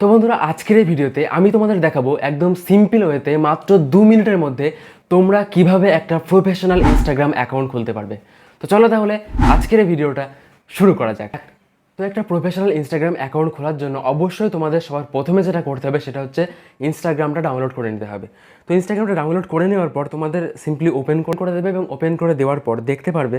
তো বন্ধুরা, আজকের এই ভিডিওতে আমি তোমাদের দেখাবো একদম সিম্পল ওয়েতে মাত্র 2 মিনিটের মধ্যে তোমরা কিভাবে একটা প্রফেশনাল ইনস্টাগ্রাম অ্যাকাউন্ট খুলতে পারবে। তো চলো তাহলে আজকের এই ভিডিওটা শুরু করা যাক। তো একটা প্রফেশনাল ইনস্টাগ্রাম অ্যাকাউন্ট খোলার জন্য অবশ্যই তোমাদের সবার প্রথমে যেটা করতে হবে সেটা হচ্ছে ইনস্টাগ্রামটা ডাউনলোড করে নিতে হবে। তো ইনস্টাগ্রামটা ডাউনলোড করে নেওয়ার পর তোমাদের সিম্পলি ওপেন করে দেবে এবং ওপেন করে দেওয়ার পর দেখতে পারবে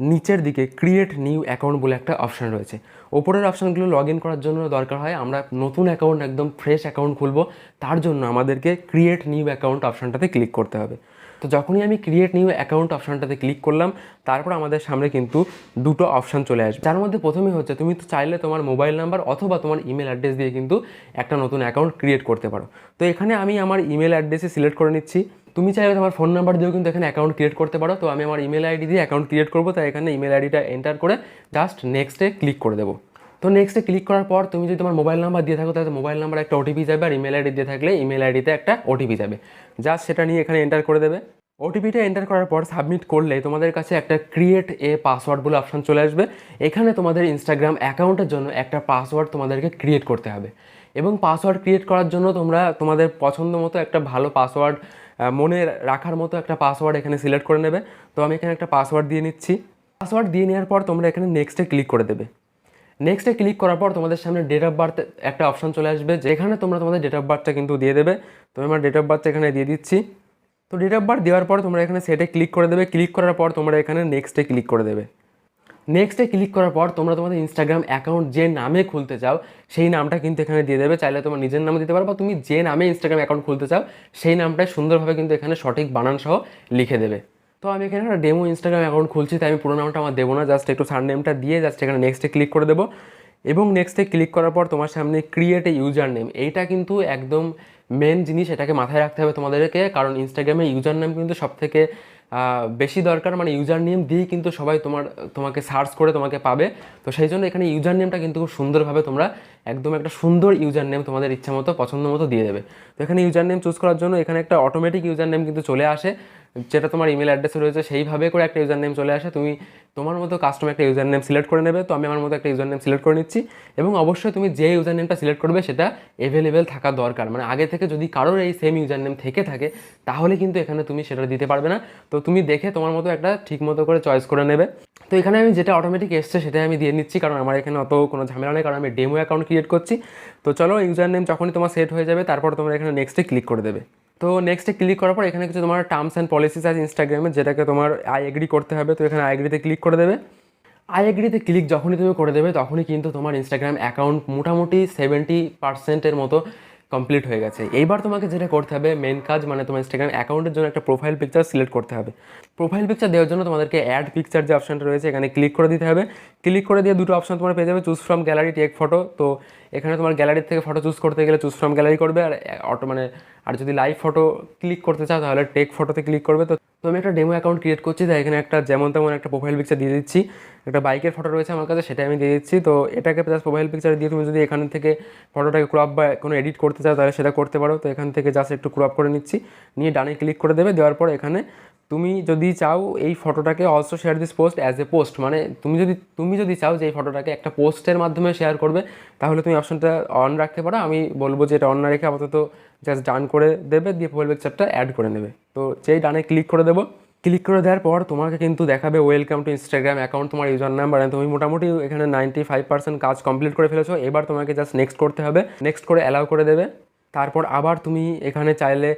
নিচের দিকে ক্রিয়েট নিউ অ্যাকাউন্ট বলে একটা অপশান রয়েছে। ওপরের অপশানগুলো লগ ইন করার জন্য দরকার হয় আমরা নতুন অ্যাকাউন্ট, একদম ফ্রেশ অ্যাকাউন্ট খুলবো, তার জন্য আমাদেরকে ক্রিয়েট নিউ অ্যাকাউন্ট অপশানটাতে ক্লিক করতে হবে। তো যখনই আমি ক্রিয়েট নিউ অ্যাকাউন্ট অপশানটাতে ক্লিক করলাম, তারপর আমাদের সামনে কিন্তু দুটো অপশান চলে আসবে, যার মধ্যে প্রথমেই হচ্ছে তুমি তো চাইলে তোমার মোবাইল নাম্বার অথবা তোমার ইমেল অ্যাড্রেস দিয়ে কিন্তু একটা নতুন অ্যাকাউন্ট ক্রিয়েট করতে পারো। তো এখানে আমি আমার ইমেল অ্যাড্রেসে সিলেক্ট করে নিচ্ছি। তুমি চাইলে তোমার ফোন নাম্বার দিয়েও কিন্তু এখানে অ্যাকাউন্ট ক্রিয়েট করতে পারো। তো আমি আমার ইমেল আইডি দিয়ে অ্যাকাউন্ট ক্রিয়েট করবো, তাই এখানে ইমেল আইডিটা এন্টার করে জাস্ট নেক্সটে ক্লিক করে দেবো। তো নেক্সটে ক্লিক করার পর তুমি যদি তোমার মোবাইল নাম্বার দিয়ে থাকো তাহলে মোবাইল নাম্বার একটা ওটিপি যাবে, আর ইমেল আইডি দিয়ে থাকলে ইমেল আইডিতে একটা ওটিপি যাবে। জাস্ট সেটা নিয়ে এখানে এন্টার করে দেবে। ওটিপিটা এন্টার করার পর সাবমিট করলে তোমাদের কাছে একটা ক্রিয়েট এ পাসওয়ার্ড বলে অপশান চলে আসবে। এখানে তোমাদের ইনস্টাগ্রাম অ্যাকাউন্টের জন্য একটা পাসওয়ার্ড তোমাদেরকে ক্রিয়েট করতে হবে, এবং পাসওয়ার্ড ক্রিয়েট করার জন্য তোমরা তোমাদের পছন্দ মতো একটা ভালো পাসওয়ার্ড, মনে রাখার মতো একটা পাসওয়ার্ড এখানে সিলেক্ট করে নেবে। তো আমি এখানে একটা পাসওয়ার্ড দিয়ে নিচ্ছি। পাসওয়ার্ড দিয়ে নেওয়ার পর তোমরা এখানে নেক্সটে ক্লিক করে দেবে। নেক্সটে ক্লিক করার পর তোমাদের সামনে ডেট অফ বার্থ একটা অপশান চলে আসবে, যেখানে তোমরা তোমাদের ডেট অফ বার্থটা কিন্তু দিয়ে দেবে। তো আমার ডেট অফ বার্থ এখানে দিয়ে দিচ্ছি। তো ডেট অফ বার্থ দেওয়ার পর তোমরা এখানে সেটে ক্লিক করে দেবে। ক্লিক করার পর তোমরা এখানে নেক্সটে ক্লিক করে দেবে। নেক্সটে ক্লিক করার পর তোমরা তোমাদের ইনস্টাগ্রাম অ্যাকাউন্ট যে নামে খুলতে চাও সেই নামটা কিন্তু এখানে দিয়ে দেবে। চাইলে তোমার নিজের নামে দিতে পারো, বা তুমি যে নামে ইনস্টাগ্রাম অ্যাকাউন্ট খুলতে চাও সেই নামটাই সুন্দরভাবে কিন্তু এখানে সঠিক বানান সহ লিখে দেবে। তো আমি এখানে একটা ডেমো ইনস্টাগ্রাম অ্যাকাউন্ট খুলছি, তাই আমি পুরো নামটা আমার দেবো না, জাস্ট একটু সার নেমটা দিয়ে জাস্ট এখানে নেক্সটে ক্লিক করে দেবো। এবং নেক্সটে ক্লিক করার পর তোমার সামনে ক্রিয়েট এ ইউজার নেম, এইটা কিন্তু একদম মেন জিনিস, এটাকে মাথায় রাখতে হবে তোমাদেরকে, কারণ ইনস্টাগ্রামে ইউজার নেম কিন্তু সব থেকে বেশি দরকার। মানে ইউজার নেম দিয়েই কিন্তু সবাই তোমাকে সার্চ করে তোমাকে পাবে। তো সেই জন্য এখানে ইউজার নেমটা কিন্তু খুব সুন্দরভাবে তোমরা একদম একটা সুন্দর ইউজার নেম তোমাদের ইচ্ছা মতো পছন্দ মতো দিয়ে দেবে। তো এখানে ইউজার নেম চুজ করার জন্য এখানে একটা অটোমেটিক ইউজার নেম কিন্তু চলে আসে, যেটা তোমার ইমেল অ্যাড্রেসে রয়েছে সেইভাবে করে একটা ইউজার নেম চলে আসে। তুমি তোমার মতো কাস্টম একটা ইউজার নেম সিলেক্ট করে নেবে। তো আমি আমার মতো একটা ইউজার নেম সিলেক্ট করে নিচ্ছি, এবং অবশ্যই তুমি যে ইউজার নেমটা সিলেক্ট করবে সেটা অ্যাভেলেবেল থাকা দরকার। মানে আগে থেকে যদি কারোর এই সেম ইউজার নেম থেকে থাকে তাহলে কিন্তু এখানে তুমি সেটা দিতে পারবে না। তো তুমি দেখে তোমার মতো একটা ঠিক মতো করে চয়েস করে নেবে। তো এখানে আমি যেটা অটোমেটিক এসছে সেটাই আমি দিয়ে নিচ্ছি, কারণ আমার এখানে অত কোনো ঝামেলা নেই, কারণ আমি ডেমো অ্যাকাউন্ট ক্রিয়েট করছি। তো চলো, ইউজার নেম যখনই তোমার সেট হয়ে যাবে তারপর তোমরা এখানে নেক্সটে ক্লিক করে দেবে। তো নেক্সটে ক্লিক করার পর এখানে কিছু তোমার টার্মস অ্যান্ড পলিসিস আছে ইনস্টাগ্রামের, যেটাকে তোমার আই এগ্রি করতে হবে। তো এখানে আই এগ্রিতে ক্লিক করে দেবে। আই এগ্রিতে ক্লিক যখনই তুমি করে দেবে তখনই কিন্তু তোমার ইনস্টাগ্রাম অ্যাকাউন্ট মোটামুটি 70% মতো কমপ্লিট হয়ে গেছে। এইবার তোমাকে যেটা করতে হবে মেন কাজ, মানে তোমার ইনস্টাগ্রাম অ্যাকাউন্টের জন্য একটা প্রোফাইল পিকচার সিলেক্ট করতে হবে। প্রোফাইল পিকচার দেওয়ার জন্য তোমাদেরকে অ্যাড পিকচার যে অপশানটা রয়েছে এখানে ক্লিক করে দিতে হবে। ক্লিক করে দিয়ে দুটো অপশান তোমার পেয়ে যাবে, choose from gallery, take photo. তো এখানে তোমার গ্যালারির থেকে ফটো চুজ করতে গেলে চুজ ফ্রম গ্যালারি করবে, আর যদি লাইভ ফটো ক্লিক করতে চাও তাহলে টেক ফটোতে ক্লিক করবে। তো আমি একটা ডেমো অ্যাকাউন্ট ক্রিয়েট করছি, তাই এখানে একটা যেমন তেমন একটা প্রোফাইল পিকচার দিয়ে দিচ্ছি। একটা বাইকের ফটো রয়েছে আমার কাছে, সেটা আমি দিয়ে দিচ্ছি। তো এটাকে প্লাস প্রোফাইল পিকচার দিয়ে তুমি যদি এখান থেকে ফটোটাকে ক্রপ বা কোনো এডিট করতে চাও তাহলে সেটা করতে পারো। তো এখান থেকে জাস্ট একটু ক্রপ করে নিচ্ছি, নিয়ে ডানে ক্লিক করে দেবে। দেওয়ার পর এখানে তুমি যদি চাও এই ফটোটাকে also share this post as a post, মানে তুমি যদি চাও যে এই ফটোটাকে একটা পোস্টের মাধ্যমে শেয়ার করবে তাহলে তুমি অপশনটা অন রাখতে পারো। আমি বলবো যে এটা অন না রেখে আপাতত জাস্ট ডান করে দেবে, দিয়ে প্রোফাইল পিকচারটা অ্যাড করে নেবে। তো যেই ডানে ক্লিক করে দেবো, ক্লিক করে দেওয়ার পর তোমাকে কিন্তু দেখাবে ওয়েলকাম টু ইনস্টাগ্রাম অ্যাকাউন্ট, তোমার ইউজার নাম্বার। তুমি মোটামুটি এখানে 95% কাজ কমপ্লিট করে ফেলেছো। এবার তোমাকে জাস্ট নেক্সট করতে হবে, নেক্সট করে অ্যালাউ করে দেবে। তারপর আবার তুমি এখানে চাইলে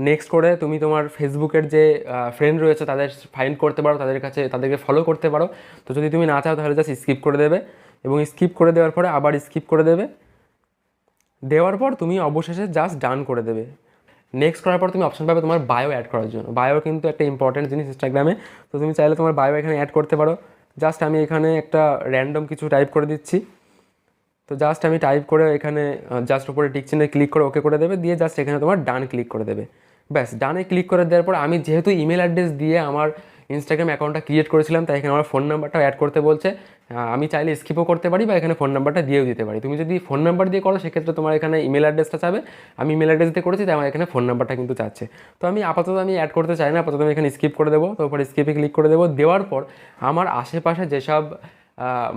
নেক্সট করে তুমি তোমার ফেসবুকের যে ফ্রেন্ড রয়েছে তাদের ফাইন্ড করতে পারো, তাদেরকে ফলো করতে পারো। তো যদি তুমি না চাও তাহলে জাস্ট স্কিপ করে দেবে, এবং স্কিপ করে দেওয়ার পরে আবার স্কিপ করে দেবে। দেওয়ার পর তুমি অবশেষে জাস্ট ডান করে দেবে। নেক্সট করার পর তুমি অপশন পাবে তোমার বায়ো অ্যাড করার জন্য। বায়ো কিন্তু একটা ইম্পর্টেন্ট জিনিস ইনস্টাগ্রামে। তো তুমি চাইলে তোমার বায়ো এখানে অ্যাড করতে পারো। জাস্ট আমি এখানে একটা র্যান্ডম কিছু টাইপ করে দিচ্ছি। তো জাস্ট আমি টাইপ করে এখানে জাস্ট উপরে টিক চিহ্নে ক্লিক করে ওকে করে দেবে, দিয়ে জাস্ট এখানে তোমার ডান ক্লিক করে দেবে। ব্যাস, ডানে ক্লিক করে দেওয়ার পর আমি যেহেতু ইমেল অ্যাড্রেস দিয়ে আমার ইনস্টাগ্রাম অ্যাকাউন্টটা ক্রিয়েট করেছিলাম, তাই এখানে আমার ফোন নাম্বারটাও অ্যাড করতে বলছে। আমি চাইলে স্কিপও করতে পারি বা এখানে ফোন নাম্বারটা দিয়েও দিতে পারি। তুমি যদি ফোন নাম্বার দিয়ে করো সেক্ষেত্রে তোমার এখানে ইমেল অ্যাড্রেসটা চাবে। আমি ইমেল অ্যাড্রেস দিয়ে করেছি তাই আমার এখানে ফোন নাম্বারটা কিন্তু চাচ্ছে। তো আমি আপাতত অ্যাড করতে চাই না, আপাতত আমি এখানে স্কিপ করে দেবো। তো ওপরে স্কিপে ক্লিক করে দেবো। দেওয়ার পর আমার আশেপাশে যেসব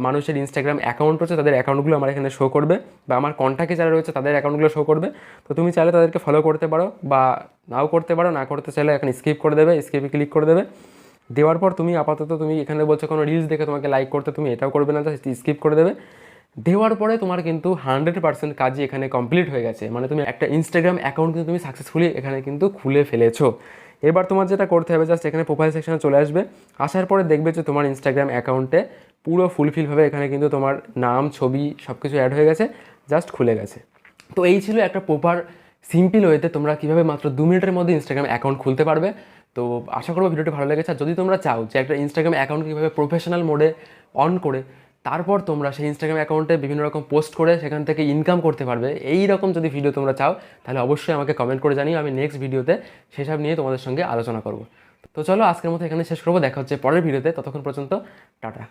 মানুষের ইনস্টাগ্রাম অ্যাকাউন্ট রয়েছে তাদের অ্যাকাউন্টগুলো আমার এখানে শো করবে, বা আমার কন্ট্যাক্টে যারা রয়েছে তাদের অ্যাকাউন্টগুলো শো করবে। তো তুমি চাইলে তাদেরকে ফলো করতে পারো বা নাও করতে পারো, না করতে চাইলে এখন স্কিপ করে দেবে, স্কিপে ক্লিক করে দেবে। দেওয়ার পর তুমি আপাতত তুমি এখানে বলছো কোনো রিলস দেখে তোমাকে লাইক করতে, তুমি এটাও করবে না, জাস্ট স্কিপ করে দেবে। দেওয়ার পরে তোমার কিন্তু 100% কাজই এখানে কমপ্লিট হয়ে গেছে, মানে তুমি একটা ইনস্টাগ্রাম অ্যাকাউন্ট কিন্তু তুমি সাকসেসফুলি এখানে কিন্তু খুলে ফেলেছো। এবার তোমার যেটা করতে হবে, জাস্ট এখানে প্রোফাইল সেকশনে চলে আসবে। আসার পরে দেখবে যে তোমার ইনস্টাগ্রাম অ্যাকাউন্টে পুরো ফুলফিলভাবে এখানে কিন্তু তোমার নাম, ছবি সব কিছু অ্যাড হয়ে গেছে, জাস্ট খুলে গেছে। তো এই ছিল একটা প্রপার সিম্পল ওয়েতে তোমরা কীভাবে মাত্র 2 মিনিটের মধ্যে ইনস্টাগ্রাম অ্যাকাউন্ট খুলতে পারবে। তো আশা করবো ভিডিওটি ভালো লেগেছে। আর যদি তোমরা চাও যে একটা ইনস্টাগ্রাম অ্যাকাউন্ট কীভাবে প্রফেশনাল মোডে অন করে তারপর তোমরা সেই ইনস্টাগ্রাম অ্যাকাউন্টে বিভিন্ন রকম পোস্ট করে সেখান থেকে ইনকাম করতে পারবে, এই রকম যদি ভিডিও তোমরা চাও তাহলে অবশ্যই আমাকে কমেন্ট করে জানিও, আমি নেক্সট ভিডিওতে সেসব নিয়ে তোমাদের সঙ্গে আলোচনা করব। তো চলো আজকের মতো এখানে শেষ করবো, দেখা হচ্ছে পরের ভিডিওতে, ততক্ষণ পর্যন্ত টাটা।